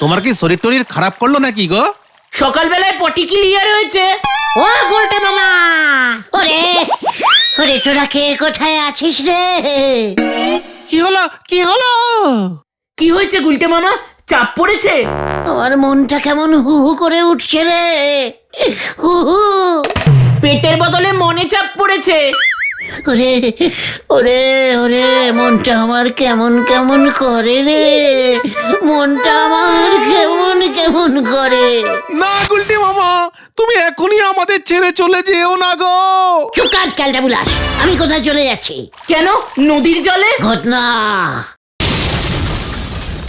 তোমার কি শরীর টরীর খারাপ করলো নাকি গো? সকালবেলায় পটি ক্লিয়ার হয়েছে। ও গুলটে মামা, ওরে ওরে তোরা কে কোথায় আছিস রে? কি হলো কি হলো? কি হয়েছে গুলটে মামা? চাপ পড়েছে? আমার মনটা কেমন হু হু করে উঠছে রে, হু হু। পেটের বদলে মনে চাপ পড়েছে। ওরে ওরে ওরে, মনটা আমার কেমন কেমন করে রে, মনটা আমার কেমন কেমন করে। না গুলটি মামা, তুমি এখনই আমাদের ছেড়ে চলে যেও না গো। চুকার ক্যালটা বুলাস, আমি কোথায় চলে যাচ্ছি? কেন? নদীর জলে? ঘটনা,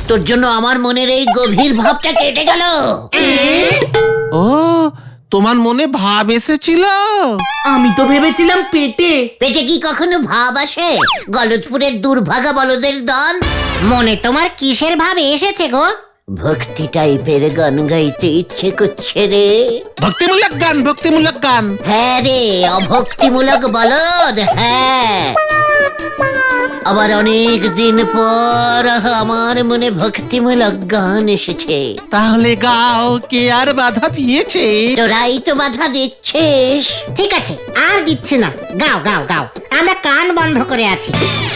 তোর জন্য আমার মনের এই গভীর ভাবটা কেটে গেল। ও, তোমার মনে ভাব এসেছিল? আমি তো ভেবেছিলাম পেটে। পেটে কি কখনো ভাব আসে? গলতপুরের দুর্ভাগা বলদের দল। মনে তোমার কিসের ভাব এসেছে গো? ভক্তি টাইপের গান গাইতে ইচ্ছে করছে রে। ভক্তিমূলক গান, ভক্তিমূলক গান। হ্যাঁ রে, অভক্তিমূলক বলদ, হ্যাঁ। আবার অনেক দিন পর আমার মনে ভক্তিমূলক গান এসেছে। তাহলে গাও, কে আর বাধা দিয়েছে? তোরাই তো বাধা দিচ্ছিস। ঠিক আছে, আর দিচ্ছি না, গাও গাও গাও, আমরা কান বন্ধ করে আছি।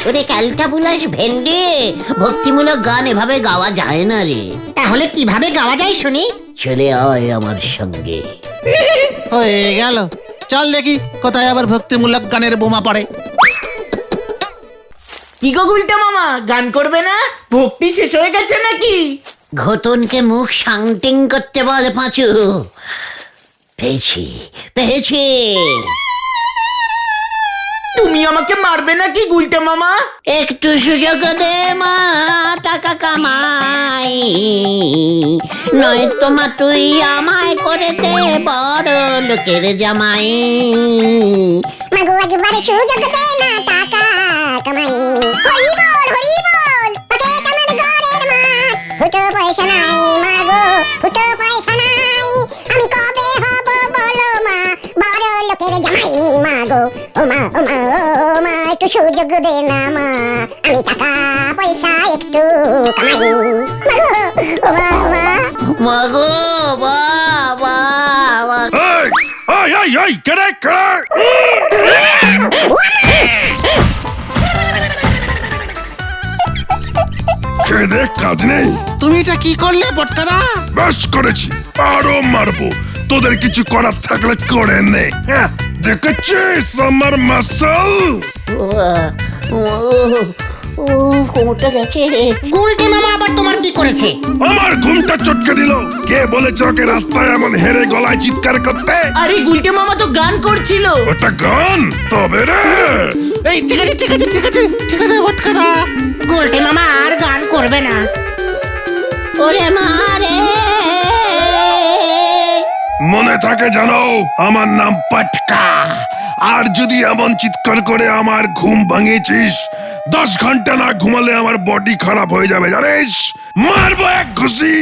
ওরে ক্যালটা বুলাস ভেন্ডি, ভক্তিমূলক গান এভাবে গাওয়া যায় না রে। তাহলে কিভাবে গাওয়া যায় শুনি? চলে আয় আমার সঙ্গে। হয়ে গেল, চল দেখি কোথায় আবার ভক্তিমূলক গানের বোমা পড়ে। কি গো গুলটে মামা, গান করবে না? ভক্তি শেষ হয়ে গেছে নাকি? ঘটনকে মুখ সাংটিং করতে বল পাঁচু। পেয়েছি পেয়েছি। তুমি আমাকে মারবে নাকি গুলটে মামা? একটু সুযোগ দে মা, টাকা কামাই, নয় তোমা তুই আমায় করে দে বড় লোকের জামাই। মাগো একবারে সুযোগ দে না, টাকা কামাই। হরি বল হরি বল, পকেট আমার ঘরের মাঠ, ফুটো পয়সা নাই মাগো, ফুটো পয়সা নাই। আমি কবে হব বলো মা, বড় লোকের জামাই মাগো। ও মা ও মা ও মা, একটু সুযোগ দে না মা, আমি টাকা পয়সা একটু কামাই মাগো। ও মা ও মা। মাগো বাবা। খেদে কাজ নেই। তুমি এটা কি করলে পটকাদা? বেশ করেছি, আরো মারবো। তোদের কিছু করার থাকলে করে নে। হ্যাঁ, দেখেছিস আমার মাসল? ও কোমরটা গেছে। গুলটে মামা আবার তোমার কি করেছে? আমার ঘুমটা চটকে দিল। কে বলেছে ওকে রাস্তায় এমন হেরে গলায় চিৎকার করতে? আরে গুলটে মামা তো গান করছিল। ওটা গান তবে রে। এই ঠিক আছে ঠিক আছে ঠিক আছে ঠিক আছে পটকাদা। গুলটে মামা আর গান করবে না। ওরে মারে, মনে থাকে জানো, আমার নাম পটকা। আর যদি এমন চিৎকার করে আমার ঘুম ভাঙিয়েছিস, 10 ঘন্টা না ঘুমালে আমার বডি খারাপ হয়ে যাবে জানিস। মারবো এক ঘুষি।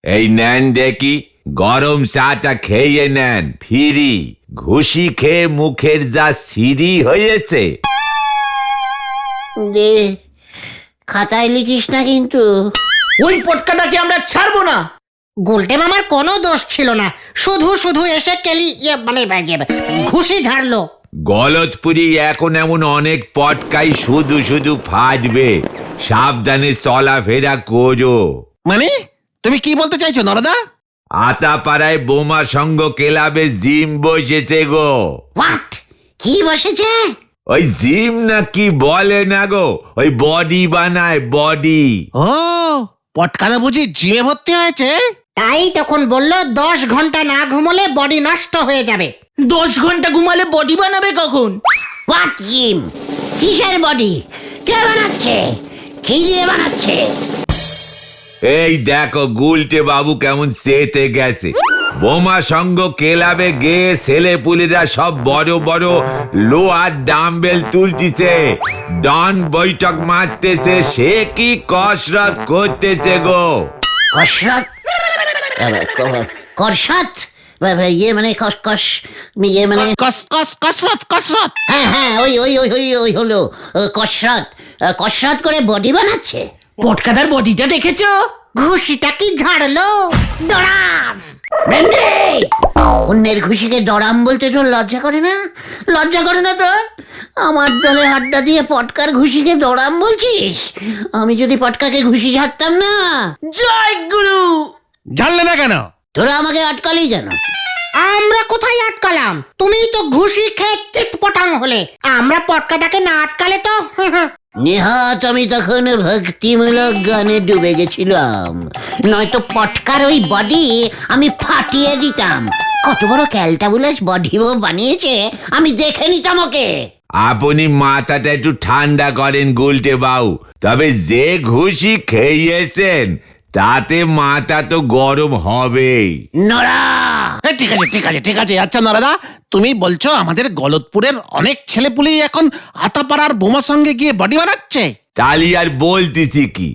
এই নেন দেখি, গরম চাটা খেয়ে নেন, ফিরি। ঘুষি খেয়ে মুখের যা সিঁড়ি হয়েছে। দে, খাতায় লিখিস না কিন্তু। ওই পটকাটাকে আমরা ছাড়বো না। গুলটে মামার কোনো দোষ ছিল না, শুধু শুধু এসে কেলি মানে ঘুষি ঝাড়লো। গলতপুরি এখন এমন অনেক পটকাই শুধু শুধু ফাটবে, সাবধানে চলাফেরা করো। মানে তুমি কি বলতে চাইছো নরদা? আতাপাড়ায় বোমা সংঘ ক্লাবে জিম বসেছে গো। হোয়াট? কি বসেছে? ওই জিম না কি বলে না গো, ওই বডি বানায় বডি। ও, পটকাদা বুঝি জিমে ভর্তি হয়েছে? তাই তখন বললো 10 ঘন্টা না ঘুমলে বডি নষ্ট হয়ে যাবে। 10 ঘন্টা ঘুমালে বডি বানাবে কখন? What gym? কিসের বডি? কে বানাচ্ছে? কি দিয়ে বানাচ্ছে? এই দেখো গুলটে বাবু কেমন চেতে গেছে। বোমা সংঘ ক্লাবে গিয়ে ছেলেপুলেরা সব বড় বড় লোহার ডাম্বেল তুলতিছে, ডন বৈঠক মারতেছে, সে কি কসরত করতেছে গো। কসরত? কসরত? ইয়ে মানে কস কস ইয়ে মানে কসরত হ্যাঁ হ্যাঁ ওই ওই ওই ওই ওই হলো কসরত কসরত করে বডি বানাচ্ছে। পটকাদার বডিটা দেখেছো? ঘুষিটা কি ঝাড়লো? দড়াম! ভেন্ডি! অন্যের ঘুষিকে দড়াম বলতে তোর লজ্জা করে না? লজ্জা করে না তোর? আমার দলে হাড্ডা দিয়ে পটকার ঘুষিকে দড়াম বলছিস? আমি যদি পটকাকে ঘুষি ঝাড়তাম না, জয় গুরু। জানলে না কেন? তোরা আমাকে আটকালি কেন? আমরা কোথায় আটকালাম? তুমি তো ঘুষি খেয়ে চিৎপটাং হলে। আমরা পটকাদাকে না আটকালে তো নেহাত আমি তখন ভক্তিমূলক গানে ডুবে গেছিলাম, নয়তো পটকার ওই বডি আমি ফাটিয়ে দিতাম। কত বড় ক্যালটাবুলাস বডি ও বানিয়েছে আমি দেখে নিতাম ওকে। আপনি মাথাটা একটু ঠান্ডা করেন গুলটে বাবু, তবে যে ঘুষি খেয়েছেন তাতে মাথা তো গরম হবেই। নড়া! ঠিক আছে আচ্ছা নরাদা, তুমি বলছো আমাদের গলতপুরের অনেক ছেলেপুলি এখন আতাপাড়ার বোমা সঙ্গে গিয়ে বডি বানাচ্ছে? তালি আর বলতেছি কি,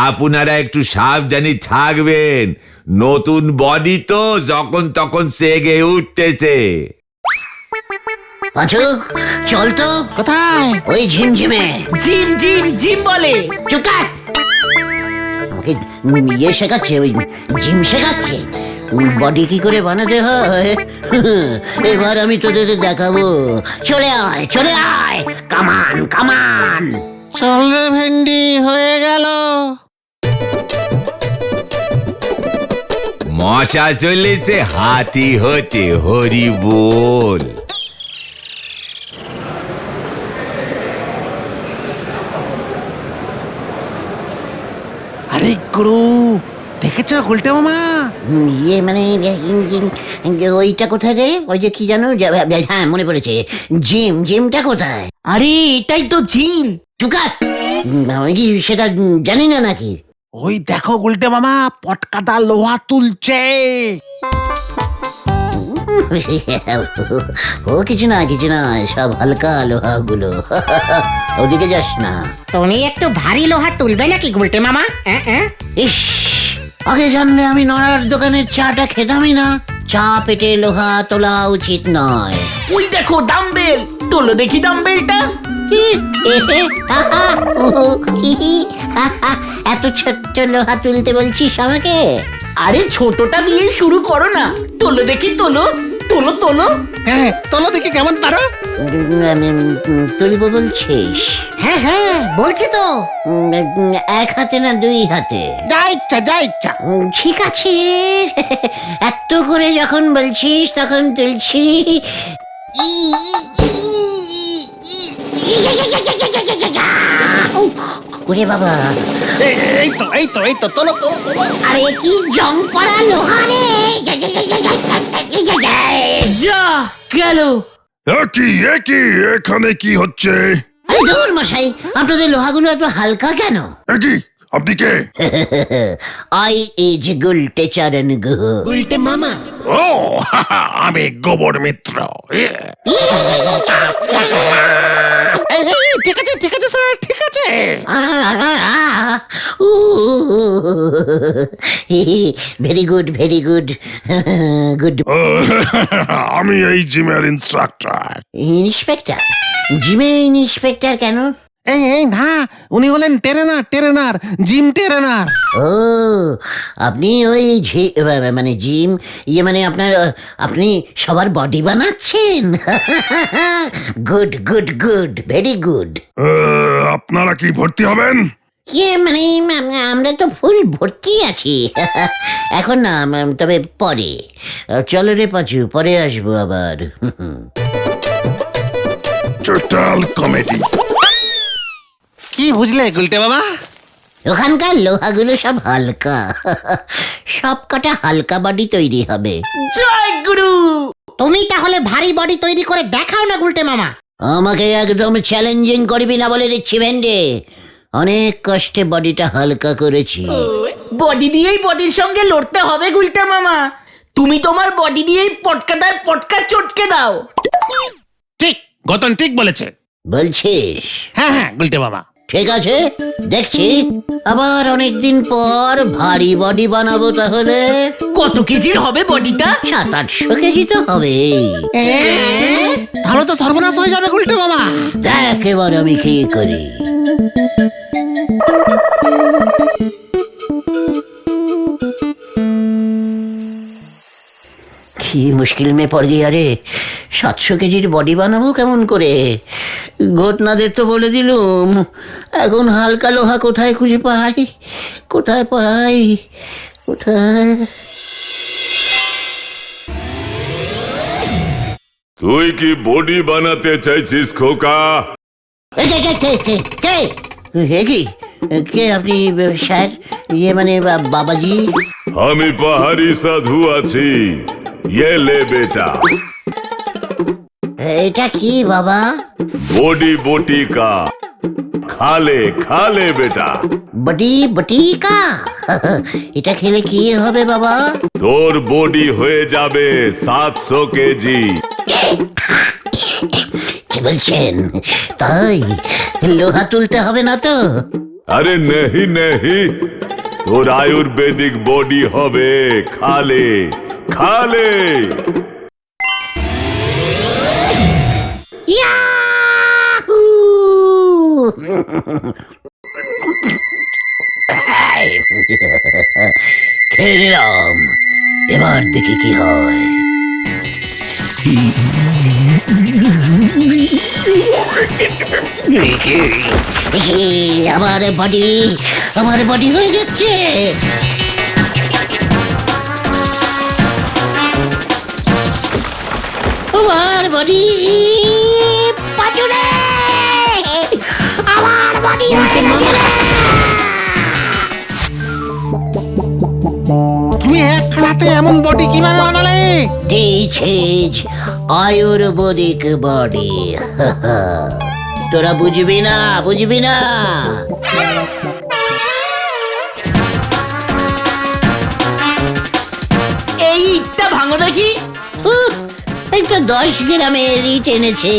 আপনারা একটু সাবধানে থাকবেন। নতুন বডি তো যখন তখন সেগে উঠতেছে। পাঁচু চল তো। কোথায়? ওই ঝিমঝিমে। জিম জিম জিম বলে। চুপ কর! আমাকে ইয়ে শেখাচ্ছে, ওই জিম শেখাচ্ছে। বডি কি করে বানাতে হয় এবার আমি তোদের দেখাবো। চলে আয় চলে আয়, কামান কামান। চল রে ভেন্ডি, হয়ে গেল। মশা চলেছে হাতি হতে, হরি বল। আরে গুরু, দেখেছো গুলটে মামা? ইয়ে মানে ওইটা কোথায় রে? ওই যে কি জানো, হ্যাঁ মনে পড়েছে, জিম। জিমটা কোথায়? আরে এটাই তো জিম। চুকার! আমি কি সেটা জানি না নাকি? ওই দেখো গুলটে মামা, পটকাদা লোহা তুলছে। ও কিছু না কিছু না, সব হালকা লোহাগুলো। ওদিকে যাস না। তুমি একটু ভারী লোহা তুলবে নাকি গুলটে মামা? ইস, আগে জানলে আমি নড়ার দোকানের চাটা খেতামই না। চা পেটে লোহা তোলা উচিত নয়। ওই দেখো ডাম্বেল, তোলো দেখি ডাম্বেলটা। এত ছোট্ট লোহা তুলতে বলছিস আমাকে? আরে ছোটটা দিয়ে শুরু করো না। তোলো দেখি, তোলো তোলো তোলো। হ্যাঁ তোলো দেখি কেমন পারো। তুলবো বলছিস? হ্যাঁ হ্যাঁ বলছি তো। এক হাতে না দুই হাতে? যা ইচ্ছা। ঠিক আছে, এত করে যখন বলছিস তখন তুলছি। ওরে বাবা! এই তো তোলো। আরে কি জং পড়া লোহা রে! যা গেল। একই এখানে কি হচ্ছে? আরে দূর মশাই, আপনাদের লোহাগুলো এত হালকা কেন? একই আপনি কে? আই ইজ গুলটে চরণ গুহ। উল্টে মামা। ও আমি গোবর মিত্র। ঠিক আছে স্যার, ঠিক আছে। Very good good. ও, আমি এই জিমের ইনস্ট্রাক্টর। ইন্সপেক্টর? জিমে ইন্সপেক্টর কেন? এই না, উনি হলেন ট্রেনার, জিম ট্রেনার। ও, আপনি ওই মানে জিম ইয়ে মানে আপনি সবার বডি বানাচ্ছেন? Good very good. আপনারা কি ভর্তি হবেন? ইয়ে মানে আমরা তো ফুল ভর্তি আছি। এখন না, তবে পরে। চলো রে পাঁচু, পরে আসবো আবার। Total comedy. কি বুঝলে গুলটে বাবা? ওখানকার লোহাগুলো সব হালকা। সব কটা হালকা বডি তৈরি হবে। জয় গুরু। তুমি তাহলে ভারী বডি তৈরি করে দেখাও না গুলটে মামা। আমাকে একদম চ্যালেঞ্জিং করবি না বলে দিচ্ছি ভেন্ডে। অনেক কষ্টে বডিটা হালকা করেছি। বডি দিয়েই বডির সঙ্গে লড়তে হবে গুলটে মামা। তুমি তোমার বডি দিয়েই পটকাদার পটকা চটকে দাও। ঠিক, গতন ঠিক বলেছে। বলছিস? হ্যাঁ গুলটে বাবা। ঠিক আছে, দেখছি। আবার অনেকদিন পর ভারী বডি বানাবো তাহলে। কত কেজির হবে বডিটা? 700-800 কেজি তো হবে। তাহলে তো সর্বনাশ হয়ে যাবে গুলটে মামা। দেখ এবার আমি কি করি। কি মুশকিল মে পড় গিয়া রে। 700 কেজির বডি বানাবো কেমন করে? ঘটনাদের তো বলে দিলুম, এখন হালকা লোহা কোথায় খুঁজে পাই? কোথায় পাই? কোথায়? তুই কি বডি বানাতে চাইছিস খোকা? এ, কে কে কে কে কে হে কি? কে আপনি স্যার? ইয়ে মানে বাবাজি। আমি পাহাড়ি সাধু আছি। ये ले बेटा, এটা কি বাবা? बॉडी बोटी का खा ले बेटा। বডি বটিকা? এটা খেলে কি হবে বাবা? তোর বডি হয়ে যাবে 700 কেজি। কি বলছেন? তাই লোহা তুলতে হবে না তো? আরে नहीं नहीं, তোর আয়ুর্বেদিক বডি হবে। খা ले। ইয়াহু! খেয়ে নিলাম, এবার দেখি কি হয়। আমার বডি হয়ে যাচ্ছে। আমার বডি পাচুরে, আমার বডি তুমি এক খানাতে এমন বডি কিভাবে বানালে? This is Ayurvedic body. তোরা বুঝবি না। এই ইটটা ভাঙো দেখি। এই তো 10 গ্রামের ইট এনেছে।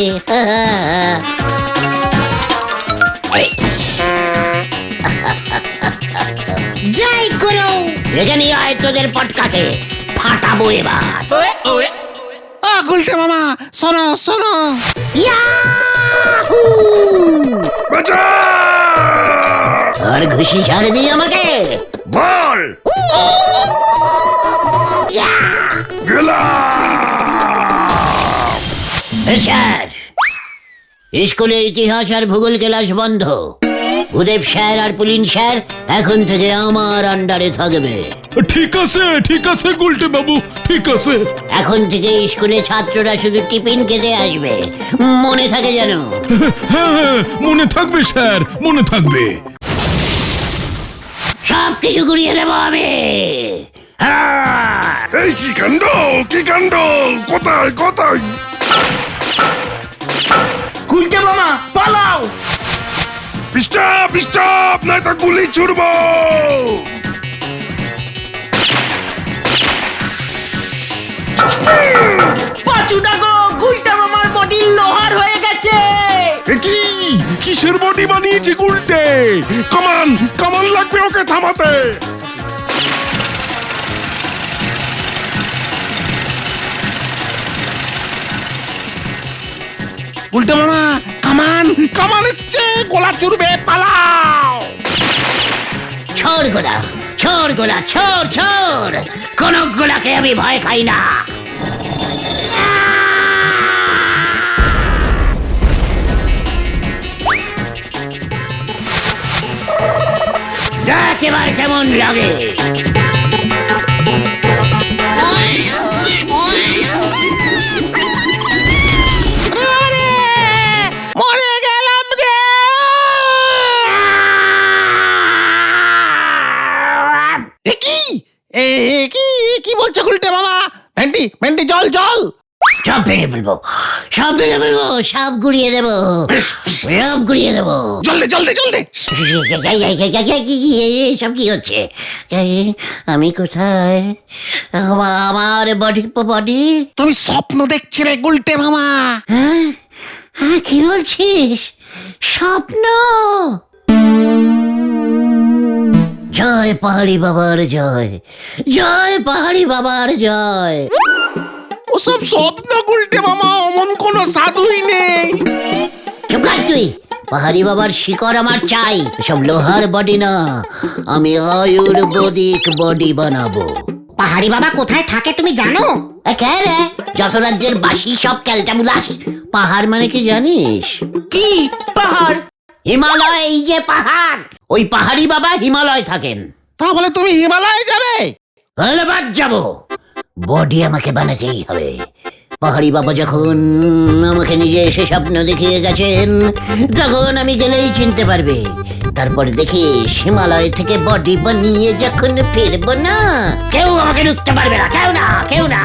যাই করো, এখানে আয়, তোদের পটকাকে ফাটাবো এবার। গুলটে মামা শোনো শোনো। ইয়াহু! বাঁচা! আর ঘুষি ছাড়বি আমাকে? বল! গেলাম! স্যার, স্কুলে ইতিহাস আর ভূগোল ক্লাস বন্ধ। ভূদেব স্যার আর পুলিন স্যার এখন থেকে আমার আন্ডারে থাকবে। ঠিক আছে গুলটে বাবু, ঠিক আছে। এখন থেকে স্কুলে ছাত্ররা শুধু টিফিন খেতে আসবে, মনে থাকে যেন। হ্যাঁ, মনে থাকবে স্যার, মনে থাকবে। সব কিছু ঘুরিয়ে দেবো আমি। এই কি কাণ্ড! কোথায়? গুলটে মামা পালাও। স্টপ, নয়তো গুলি ছুড়বো। পাচু দেখো, গুলটে মামার বডি লোহার হয়ে গেছে। এ কি? কিসের বডি বানিয়েছে গুলটে? কামান লাগবে ওকে থামাতে। গুলটে মামা কামান এসছে, গোলা চুরবে, পালাও। ছোড় গোলা, ছোড়। কোন গোলাকে আমি ভয় খাই না। দেখ এবার কেমন লাগে। মরে গেলাম রে। কি বলছো গুলটে মামা? ভেন্ডি জল। সব ভেঙে ফেলবো, সব গুড়িয়ে দেবো। জলদি। সব কি হচ্ছে? আমি কোথায়? আমার বডি। তুমি স্বপ্ন দেখছিলে গুলটে মামা। হ্যাঁ, কি বলছিস? স্বপ্ন? জয় পাহাড়ি বাবার জয়, জয় পাহাড়ি বাবার জয়। ওসব স্বপ্ন গুলটে মামা, অমন কোনো সাধুই নেই। চুপ কর তুই। পাহাড়ি বাবার শিকড় আমার চাই, সব লোহার বডি না, আমি আয়ুর্বেদিক বডি বানাবো। পাহাড়ি বাবা কোথায় থাকে তুমি জানো? কে রে? যত রাজ্যের বাসি সব ক্যালটাবুলাস। পাহাড় মানে কি জানিস? কি পাহাড়? হিমালয়, এই যে পাহাড়, ওই পাহাড়ি বাবা হিমালয় থাকেন। তাহলে তুমি হিমালয়ে যাবে? ধন্যবাদ, যাবো। বডি আমাকে বানাতেই হবে। পাহাড়ি বাবা যখন আমাকে নিজে এসে স্বপ্ন দেখিয়ে গেছেন, তখন আমি গেলেই চিনতে পারবে। তারপর দেখিস হিমালয় থেকে বডি বানিয়ে যখন ফিরবো না, কেউ আমাকে ঢুকতে পারবে না, কেউ না, কেউ না।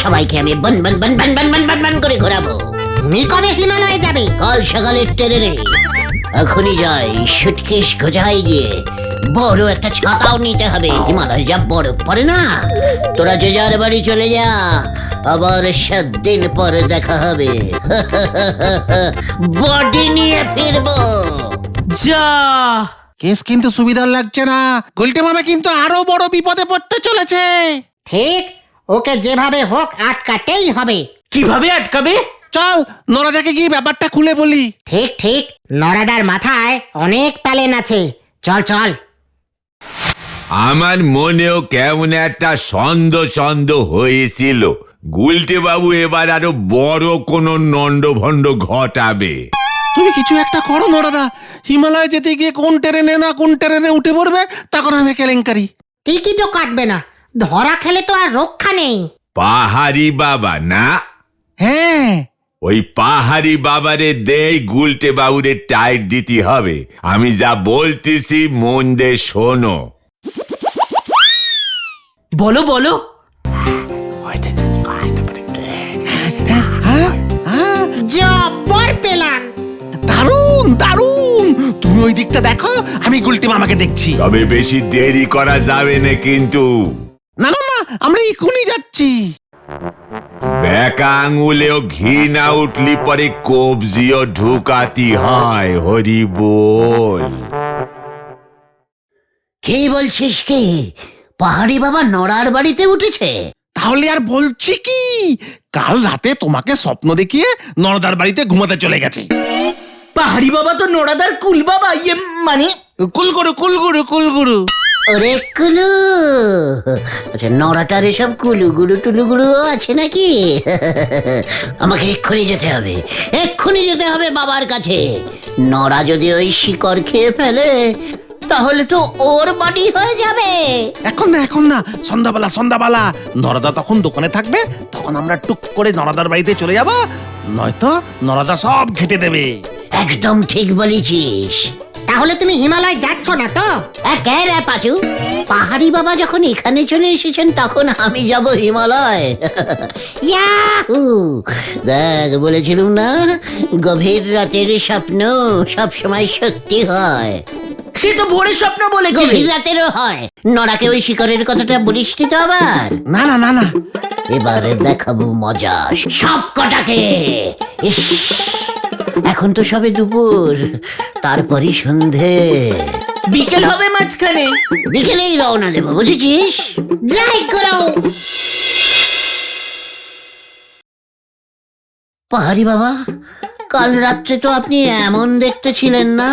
সবাইকে আমি বন বন বন বন বন বন বন বন করে ঘোরাবো। তুমি কবে হিমালয়ে যাবে? কাল সকালের ট্রেনে। এখনই যাই, সুটকেস গোছাই গিয়ে বড় একটা ছাতাও নিতে হবে, হিমালয় যা বরফ পড়ে না। তোরা যে যার বাড়ি চলে যা, আবার 7 দিন পরে দেখা হবে। বডি নিয়ে ফিরবো। যা, কেস কিন্তু সুবিধার লাগছে না, গুলটে মামা কিন্তু আরো বড় বিপদে পড়তে চলেছে। ঠিক, ওকে যেভাবে হোক আটকাতেই হবে। কিভাবে আটকাবে? চল নরাজাকে গিয়ে ব্যাপারটা খুলে বলি। ঠিক ঠিক, নরাদার মাথায় অনেক প্যালেন আছে, চল চল। আমার মনেও কেমন একটা সন্দেহ সন্দেহ হয়েছিল গুলটে বাবু এবার আরো বড় কোনো নন্ডভন্ড ঘটাবে। তুমি কিছু একটা করো নরাদা, হিমালয় যেতে গিয়ে কোন ট্রেনে না কোন ট্রেনে উঠে পড়বে, তখন আমি কেলেঙ্কারি। টিকিটও কাটবে না, ধরা খেলে তো আর রক্ষা নেই। পাহাড়ি বাবা না? হ্যাঁ, ওই পাহাড়ি বাবারে দেই গুলটে বাবুরে টাইট দিতে হবে। আমি যা বলতেছি মন দিয়ে শোনো। বলো বলো। জব্বর পেলান। দারুণ দারুণ, তুমি ওই দিকটা দেখো, আমি গুলটে মামাকে দেখছি। তবে বেশি দেরি করা যাবে না কিন্তু। না না না, আমরা এখনই যাচ্ছি। বেকা আঙুলেও ঘি না উঠলি পরে কবজিও ঢুকাতি হয়। হরি বল। কি বলছিস কি? পাহাড়ি বাবা নড়ার বাড়িতে উঠেছে? তাহলে আর বলছি কি, কাল রাতে তোমাকে স্বপ্ন দেখিয়ে নরদার বাড়িতে ঘুমাতে চলে গেছে। পাহাড়ি বাবা তো নড়াদার কুল বাবা, ইয়ে মানে কুলগুরু কুলগুরু কুলগুরু। ওরে কুলু, আচ্ছা নড়াটার এসব কুলুগুরু টুলুগুরু আছে নাকি? আমাকে এক্ষুনি যেতে হবে, এক্ষুনি যেতে হবে বাবার কাছে। নড়া যদি ওই শিকড় খেয়ে ফেলে, তাহলে তো ওর বাড়ি হয়ে যাবে। এখন না, সন্ধ্যাবেলা সন্ধ্যাবেলা নরদা তখন দোকানে থাকবে, তখন আমরা টুক করে নরদার বাড়িতে চলে যাব, নয়তো নরদা সব ঘেটে দেবে। একদম ঠিক বলেছিস। তাহলে তুমি হিমালয় যাচ্ছ না তো? কে রে পাচু? পাহাড়ি বাবা যখন এখানে চলে এসেছেন, তখন আমি যাব হিমালয়। ইয়াহু! দেখ, বলেছিলুম না, গভীর রাতের স্বপ্ন সব সময় সত্যি হয়। সে তো ভোরের স্বপ্ন বলেছিল। গভীর রাতেরও হয়। নড়াকে ওই শিকরের কথাটা বলিস নি তো আবার? না না না না, এবারে দেখাবো মজা সব কটাকে। ইস, এখন তো সবে দুপুর, তারপরই সন্ধে। বিকেল হবে মাঝখানে। বিকেলেই রওনা দেবো, বুঝেছিস? যাই করো। পাহাড়ি বাবা, কাল রাত্রে তো আপনি এমন দেখতে ছিলেন না?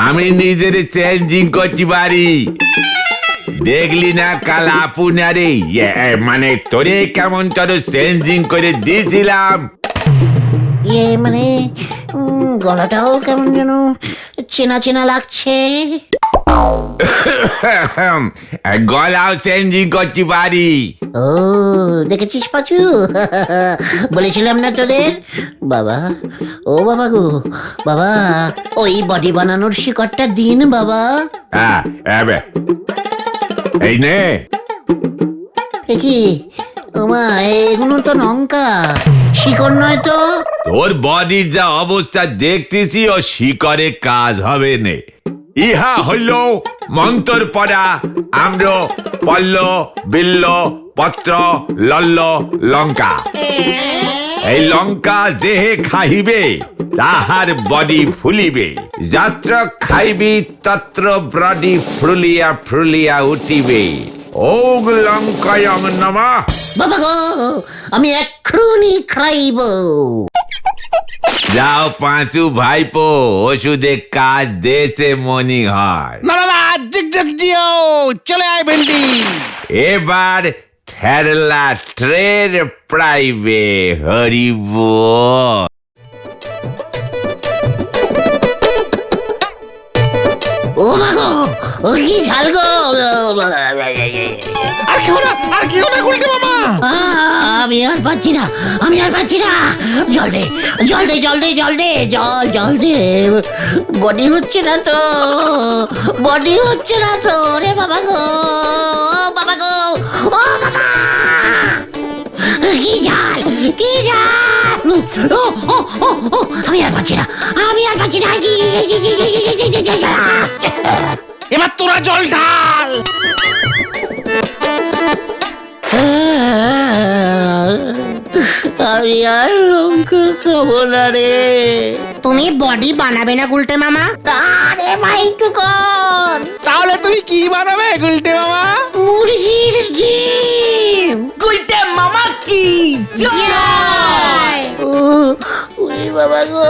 আমি নিজের চেঞ্জিং করছি বাড়ি। দেখলি না কাল আপনারে মানে তোরে কেমন তোর চেঞ্জিং করে দিয়েছিলাম। মানে গলাটাও কেমন যেন চেনা চেনা লাগছে। গলাও চেঞ্জিং করছি বাড়ি। ও, দেখেছিস পাচু? বলেছিলাম না তোদের? বাবা, ও বাবা গো, বাবা ওই বডি বানানোর শিকড়টা দিন বাবা। হ্যাঁ, এই নে। কি ওমা, এগুলো তো লঙ্কা, শিকড় নয় তো। তোর বডির যা অবস্থা দেখতেছি, ও শিকড়ে কাজ হবে না। ইহা হইল মন্তর পড়া আম্র পল্ল বিল্ল পত্র লল্ল লঙ্কা। এই লঙ্কা যেহে খাইবে তাহার বডি ফুলিবে, যত্র খাইবি তত্র বডি ফুলিয়া ফুলিয়া উঠিবে। ওগ লঙ্কায়ং নমঃ। বাবা গো, আমি এক্ষুনি খাইব। যাও পাঁচু ভাইপো, ওষুধে কাজ দিয়েছে মনি হয়। নারাদা জিগ জিগ জিও, চলে আয় ভেন্ডি। এবার ঠেরলা ট্রেন প্রাইভে হরিব। ও মাগো, ও কি ঝাল গো। আর কেউ না, আর কেউ না গুলটে মামা। আমি আর পাচ্ছি না, আমি আর পাচ্ছি না। জল দে, জল দে, জল দে, জল দে, জল জল দে। বডি হচ্ছে না তো, বডি হচ্ছে না তো রে বাবা গো, বাবা গো, ও বাবা। কি ঝাল, কি ঝাল। ও, ও, ও, ও, আমি আর পাচ্ছি না, আমি আর পাচ্ছি না। এবার তোরা জল ঢাল। আমি আর লঙ্কা খাবো না রে। তুমি বডি বানাবে না গুলটে মামা? আরে মাইটুকন, তাহলে তুমি কি বানাবে গুলটে মামা? মুরগির ডিম। গুলটে মামা কি ওরে বাবা গো।